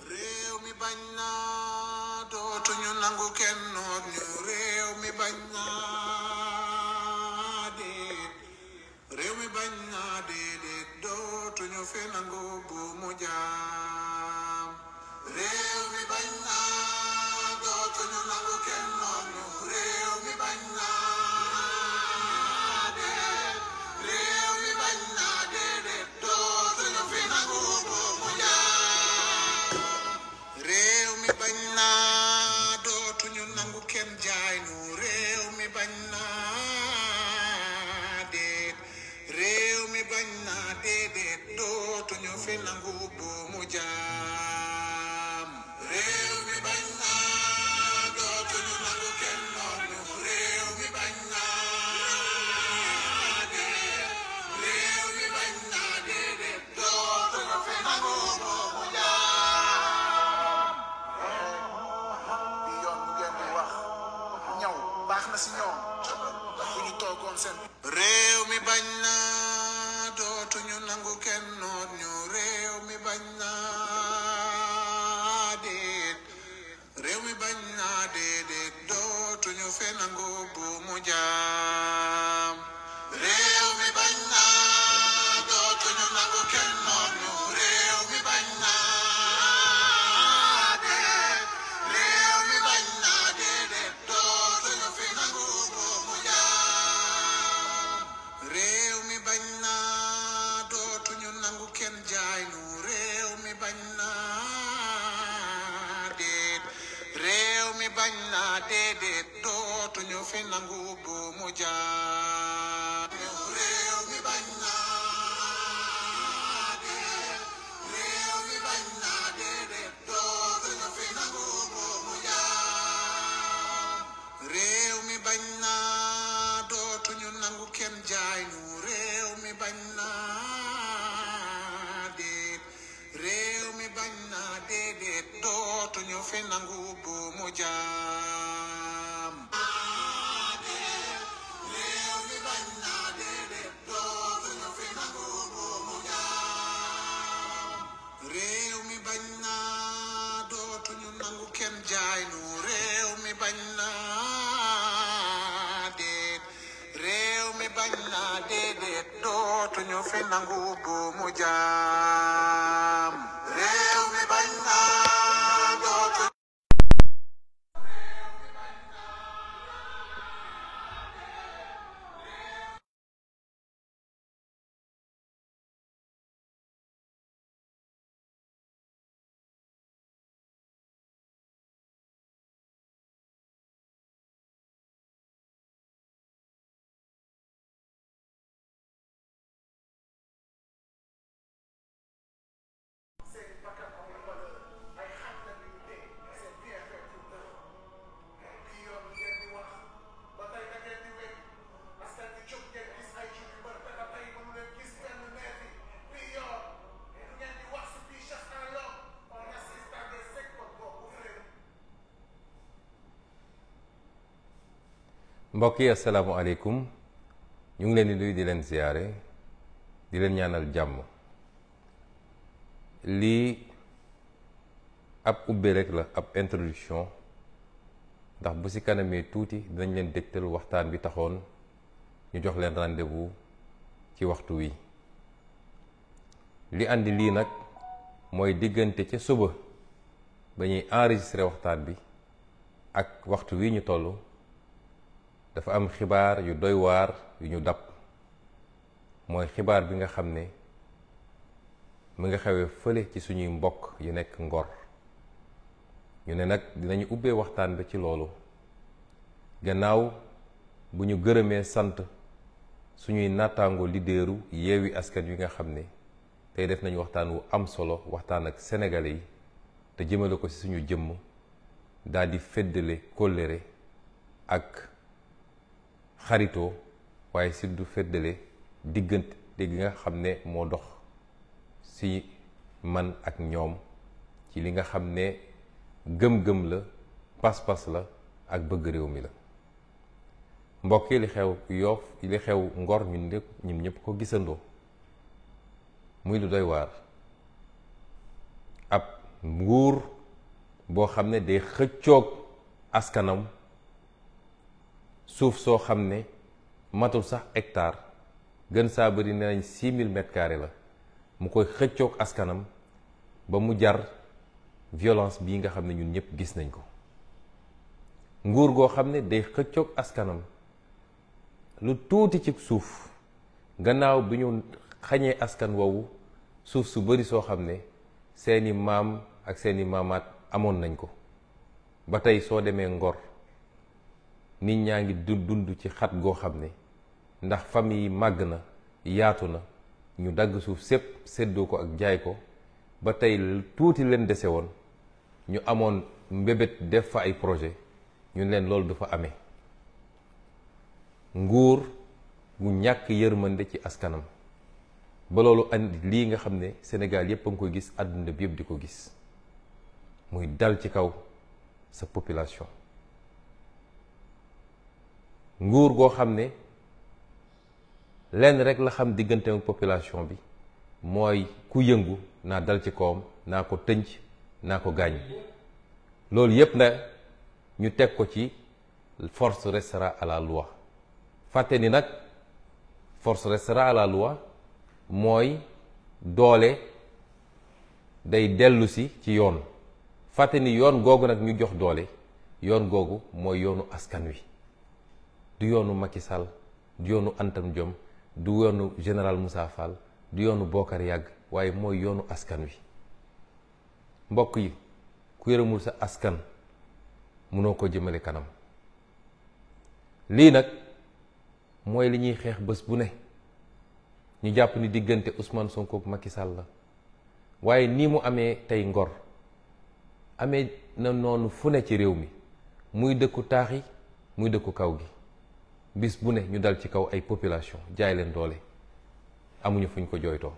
réew mi bañ naa dootuñu nangu kenn noot ñu réew mi bañ naa déet réew mi bañ naa déedéet dootuñu fi nangu bu mu jaam réew mi bañ naa dootuñu nangu kenn noot ñu réew mi bañ naa déet réew mi bañ naa déedéet dootuñu fi nangu bu mu jaam réew mi bañ naa dootuñu nangu kenn jaay nu réew mi bañ naa déet réew mi bañ naa déedéet dootuñu fi nangu bu mu jaam réew mi bañ naa dootuñu nangu kenn noot ñu réew mi bañ naa déet réew mi bañ naa déedéet dootuñu fi nangu bu mu jaam bi yoon mu ngeen di wax ñaw baax na si ñoom bu ñu toogoon seen réew mi bañ naa dootuñu nangu kenn noot ñu réew mi bañ naa déet réew mi bañ naa déedéet dootuñu fi nangu bu mu jaam réew mi bañ naa dootuñu nangu kenn noot ñu réew mi bañ naa déet réew mi bañ naa déedéet dootuñu fi nangu bu mu jaam réew mi bañ naa dootuñu nangu kenn jaay nu réew mi bañ naa déet réew mi bañ naa déedéet dootuñu fi nangu bu mu jaam réew mi bañ naa déet réew mi bañ naa déedéet dootuñu fi nangu bu mu jaam réew mi bañ naa dootuñu nangu kenn jaay nu réew mi bañ naa déet réew mi bañ naa déedéet dootuñu fi nangu bu mu jaam réew mi bañ naa déedéet dootuñu fi nangu bu mu jaam réew mi bañ naa dootuñu nangu kenn jaay nu réew mi bañ naa déet réew mi bañ naa déedéet dootuñu fi nangu bu mu jaam réew mi bañ naa dootuñu seen bakkan am na valeur ay xam na li ñu dee c'est bien fait pour eux bi yoon mu ngeen di wax ba tey da ngeen di wéy askan bi jóg ngeen gis ay jur yu bëri te ba tey mënu leen gis benn nervi bi yoon mu ngeen di wax si bii chasse à l'homme on assiste à des sectes boobu frère mbokk yi asalaamaaleykum ñu ngi leen di nuyu di leen ziyaare di leen ñaanal jàmm lii ab ubbe rek la ab introduction ndax bu ci kanamee tuuti dinañ leen dégtal waxtaan bi taxoon ñu jox leen rendez-vous ci waxtu wi li andi lii nag mooy diggante ca suba ba ñuy enregistré waxtaan bi ak waxtu wi ñu toll dafa am xibaar yu doy waar yu ñu dab mooy xibaar bi nga xam ne mu nga xewee fële ci suñuy mbokk yu nekk Ngor ñu ne nag dinañu ubbee waxtaan bi ci loolu gannaaw bu ñu gërëmee sant suñuy nattaango leaderu Yewwi Askan Wi nga xam ne tey def nañu waxtaan wu am solo waxtaan ak sénégalais yi te jëmale ko ci suñu jëmm daal di feddale kóllëre ak xaritoo waaye surtout feddale diggante gi nga xam ne moo dox ci man ak ñoom ci li nga xam ne gëm-gëm la pas-pas la ak bëgg réew mi la mbokk yi li xew Yoff li xew Ngor ñun ñëpp ko gisandoo muy lu doy waar ab nguur boo xam ne day xëccoog askanam suuf soo xam ne matul sax hectare gën saa bëri ne nañ 6000 mètres carrés la mu koy xëccoog askanam ba mu jar violence bii nga xam ne ñun ñëpp gis nañ ko nguur goo xam ne day xëccoog askanam lu tuuti ci suuf gannaaw bi ñu xañee askan woowu suuf su bari soo xam ne seeni maam ak seeni maamaat amoon nañ ko ba tey soo demee Ngor nit ñaa ngi dund ci xat goo xam ne ndax famille yi màgg na yaatu na ñu dagg suuf sépp séddoo ko ak jaay ko ba tey tuuti leen dese woon ñu amoon mbébét def fa ay projet ñu leen loolu du fa amee nguur gu ñàkk yërmande ci askanam ba loolu andi lii nga xam ne Sénégal yépp a ngi koy gis àdduna bi yépp di ko gis muy dal ci kaw sa population nguur goo xam ne lenn rek la xam diggante ak population bi mooy ku yëngu naa dal ci kawam naa ko tënc naa ko gaañ loolu yépp na ñu teg ko ci force restera à la loi fàtte ni nag force restera à la loi mooy doole day dellusi ci yoon fàtte ni yoon googu nag ñu jox doole yoon googu mooy yoonu askan wi du yoonu Macky Sall du yoonu Antam Diom du yoonu général Moussa Fall du yoonu Bokar Yàgg waaye mooy yoonu askan wi mbokk yi ku yërëmul sa askan mënoo ko jëmale kanam lii nag mooy li ñuy xeex bés bu ne ñu jàpp ni diggante Ousmane Sonko ak Macky Sall la waaye nii mu amee tey Ngor amee na noonu fu ne ci réew mi muy dëkku taax yi muy dëkku kaw gi bis bu ne ñu dal ci kaw ay population jaay leen doole amuñu fuñ ko jooytoo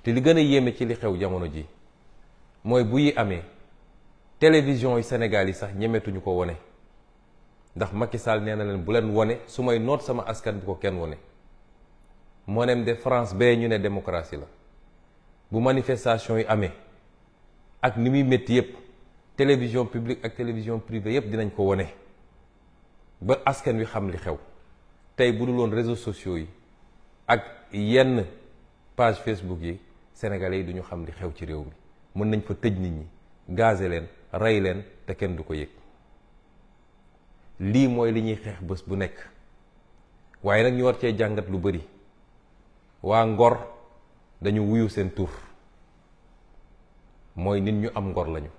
te li gën a yéeme ci li xew jamono ji mooy bu yi amee télévision yi Sénégal yi sax ñemetuñu ko wone ndax Macky Sall nee na leen bu leen wone su may noot sama askan bu ko kenn wone moo nem de France bee ñu ne démocratie la bu manifestation yi amee ak ni muy métti yépp télévision publique ak télévision privée yépp dinañ ko wone ba askan wi xam li xew tey bu dul woon réseaux sociaux yi ak yenn page Facebook yi sénégalais yi duñu xam li xew ci réew mi mën nañ fa tëj nit ñi gaze leen rey leen te kenn du ko yëg lii mooy li ñuy xeex bés bu nekk waaye nag ñu war cee jàngat lu bari waa Ngor dañu wuyu seen tur mooy nit ñu am ngor lañu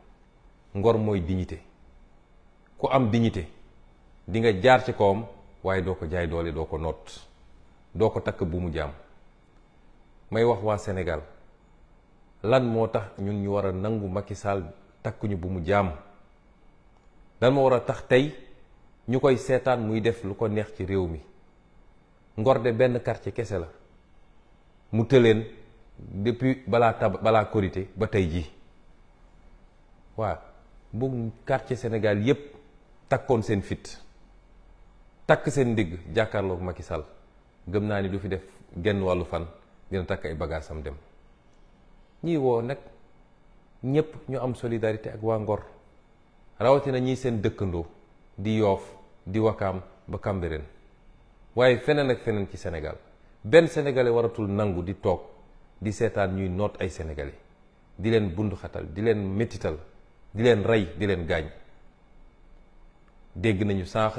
ngor mooy dignité ku am dignité di nga jaar ci kawam waaye doo ko jaay doole doo ko noot doo ko takk bu mu jaam may wax waa Sénégal lan moo tax ñun ñu war a nangu Macky Sall takkuñu bu mu jaam lan moo war a tax tey ñu koy seetaan muy def lu ko neex ci réew mi Ngor de benn quartier kese la mu tëleen depuis balaa Korité ba tey jii waaw bu quartier Sénégal yépp takkoon seen fit takk seen ndigg jàkkaarloog Macky Sall gëm naa ni du fi def genn wàllu fan dina takk ay bagages am dem ñii woo nag ñépp ñu am solidarité ak waa Ngor rawatina ñii seen dëkkandoo di Yoof di Wakaam ba Cambérène waaye feneen ak feneen ci Sénégal benn sénégalais waratul nangu di toog di seetaan ñuy noot ay sénégalais di leen bunduxatal di leen métital di leen rey di leen gaañ dégg nañu sànq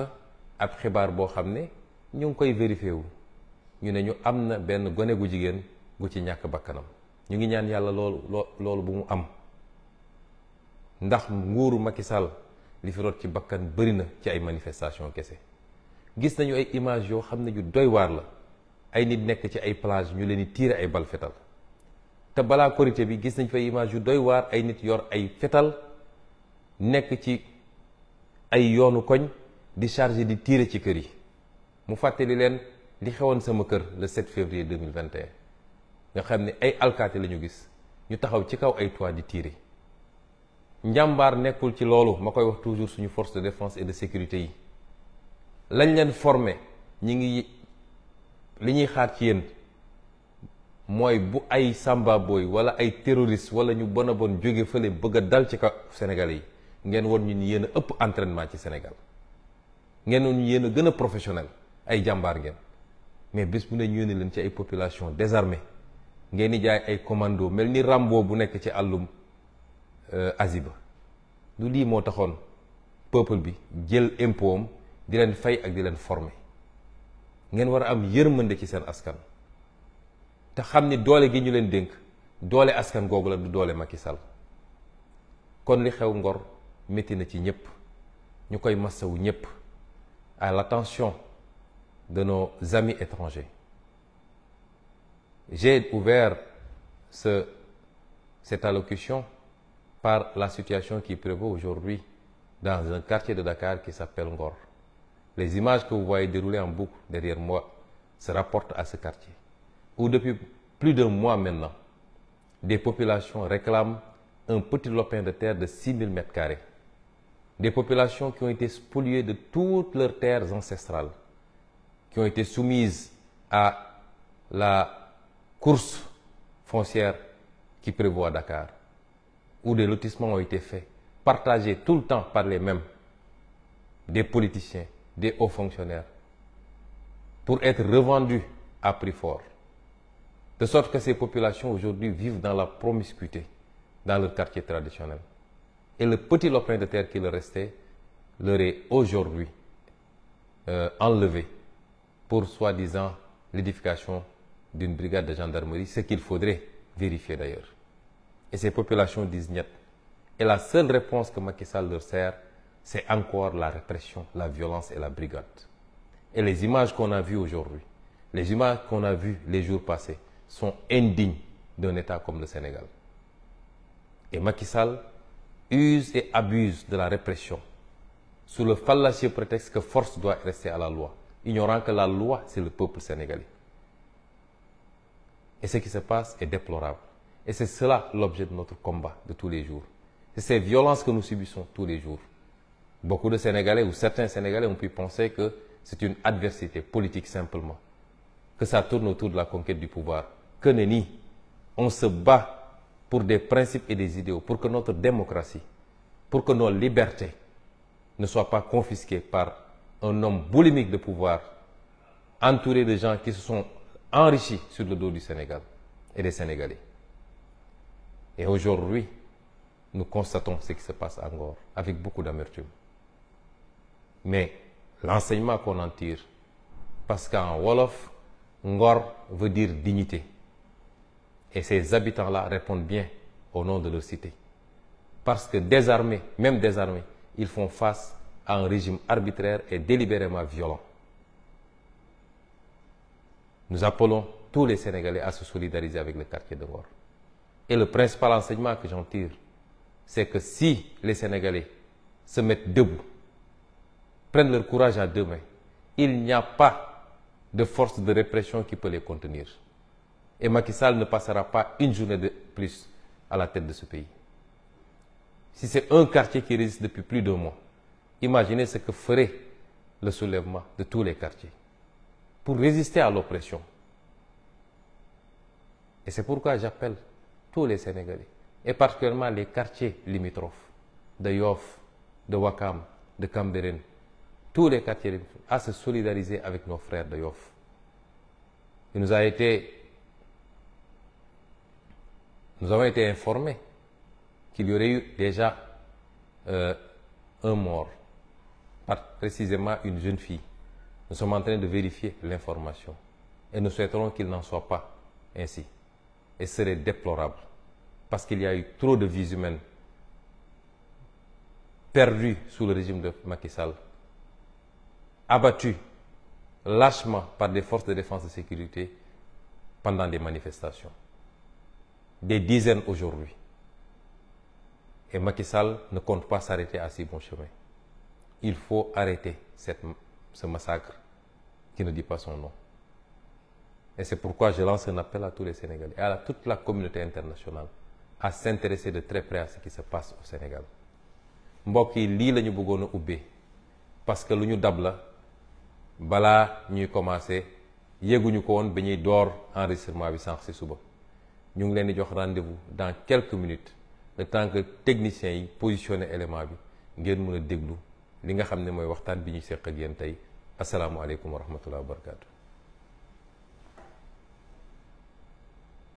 ab xibaar boo xam ne ñu ngi koy vérifié wu ñu ne ñu am na benn gone gu jigéen gu ci ñàkk bakkanam ñu ngi ñaan yàlla loolu bu mu am ndax nguuru Macky Sall li fi rot ci bakkan bëri na ci ay manifestation kese gis nañu ay image yoo xam ne yu doy waar la ay nit nekk ci ay plage ñu leen di tiire ay bal fetal te balaa Korité bi gis nañ fa image yu doy waar ay nit yor ay fetal nekk ci ay yoonu koñ di chargé di tiire ci kër yi mu fàttali leen li xewoon sama kër le 7 février 2021 nga xam ne ay alkaati la ñu gis ñu taxaw ci kaw ay toit di tiire njàmbaar nekkul ci loolu ma koy wax toujours suñu force de défense et de sécurité yi lañ leen formé ñi ngi li ñuy xaar ci yéen mooy bu ay samba boy wala ay terroriste wala ñu bon a bon jóge fële bëgg a dal ci kaw Sénégalais yi ngeen won ñu yéen a ëpp entraînement ci Sénégal ngeen won ñu yéen a gën a professionnel ay jàmbaar ngeen mais bés bu ne ñu yónni leen ci ay population désarmée ngeen di jaay ay commando mel ni Rambo bu nekk ci àllum Aziba du lii moo taxoon peuple bi jël impôt am di leen fay ak di leen former ngeen war a am yërmande ci seen askan te xam ni doole gi ñu leen dénk doole askan googu la du doole Macky Sall kon li xew Ngor métti na ci ñëpp ñu koy massawu ñëpp à l'attention de nos amis étrangers. J'ai ouvert cette allocution par la situation qui prévaut aujourd'hui dans un quartier de Dakar qui s'appelle Ngor. Les images que vous voyez dérouler en boucle derrière moi se rapportent à ce quartier, où depuis plus d'un mois maintenant, des populations réclament un petit lopin de terre de 6000 m². Des populations qui ont été spoliées de toutes leurs terres ancestrales, qui ont été soumises à la course foncière qui prévaut à Dakar, où des lotissements ont été faits, partagés tout le temps par les mêmes, des politiciens, des hauts fonctionnaires, pour être revendus à prix fort. De sorte que ces populations aujourd'hui vivent dans la promiscuité dans leur quartier traditionnel. Et le petit lopin de terre qui leur restait leur est aujourd'hui enlevé pour soi-disant l'édification d'une brigade de gendarmerie, ce qu'il faudrait vérifier d'ailleurs. Et ces populations disent niet. Et la seule réponse que Macky Sall leur sert, c'est encore la répression, la violence et la brigade. Et les images qu'on a vues aujourd'hui, les images qu'on a vues les jours passés, sont indignes d'un État comme le Sénégal. Et Macky Sall use et abuse de la répression sous le fallacieux prétexte que force doit rester à la loi, ignorant que la loi, c'est le peuple sénégalais. Et ce qui se passe est déplorable. Et c'est cela l'objet de notre combat de tous les jours. C'est ces violences que nous subissons tous les jours. Beaucoup de Sénégalais ou certains Sénégalais ont pu penser que c'est une adversité politique simplement, que ça tourne autour de la conquête du pouvoir. Que nenni, on se bat pour des principes et des idéaux, pour que notre démocratie, pour que nos libertés ne soient pas confisquées par un homme boulimique de pouvoir, entouré de gens qui se sont enrichis sur le dos du Sénégal et des Sénégalais. Et aujourd'hui, nous constatons ce qui se passe à Ngor avec beaucoup d'amertume. Mais l'enseignement qu'on en tire, parce qu'en Wolof, Ngor veut dire dignité. Et ces habitants-là répondent bien au nom de leur cité. Parce que désarmés, même désarmés, ils font face à un régime arbitraire et délibérément violent. Nous appelons tous les Sénégalais à se solidariser avec le quartier de Ngor. Et le principal enseignement que j'en tire, c'est que si les Sénégalais se mettent debout, prennent leur courage à deux mains, il n'y a pas de force de répression qui peut les contenir. Et Macky Sall ne passera pas une journée de plus à la tête de ce pays. Si c'est un quartier qui résiste depuis plus d'un mois, imaginez ce que ferait le soulèvement de tous les quartiers pour résister à l'oppression. Et c'est pourquoi j'appelle tous les Sénégalais, et particulièrement les quartiers limitrophes de Yoff, de Ouakam, de Cambérène, tous les quartiers limitrophes, à se solidariser avec nos frères de Yoff. Nous avons été informés qu'il y aurait eu déjà un mort, précisément une jeune fille. Nous sommes en train de vérifier l'information et nous souhaiterons qu'il n'en soit pas ainsi. Et ce serait déplorable parce qu'il y a eu trop de vies humaines perdues sous le régime de Macky Sall, abattues lâchement par des forces de défense et de sécurité pendant des manifestations. Des dizaines aujourd'hui. Et Macky Sall ne compte pas s'arrêter à si bon chemin. Il faut arrêter ce massacre qui ne dit pas son nom. Et c'est pourquoi je lance un appel à tous les Sénégalais et à toute la communauté internationale à s'intéresser de très près à ce qui se passe au Sénégal. mbokk yi lii la ñu bëggoon a ubbee parce que lu ñu dab la balaa ñuy commencer yéeguñu ko woon ba ñuy door enregistrement bi sànq ci suba. ñu ngi leen di jox rendez-vous dans quelques minutes le temps que techniciens yi positionné élément bi ngeen mën a déglu li nga xam ne mooy waxtaan bi ñu seq ak yéen tey asalaamualeykum wa rahmatullah wa barakaatu.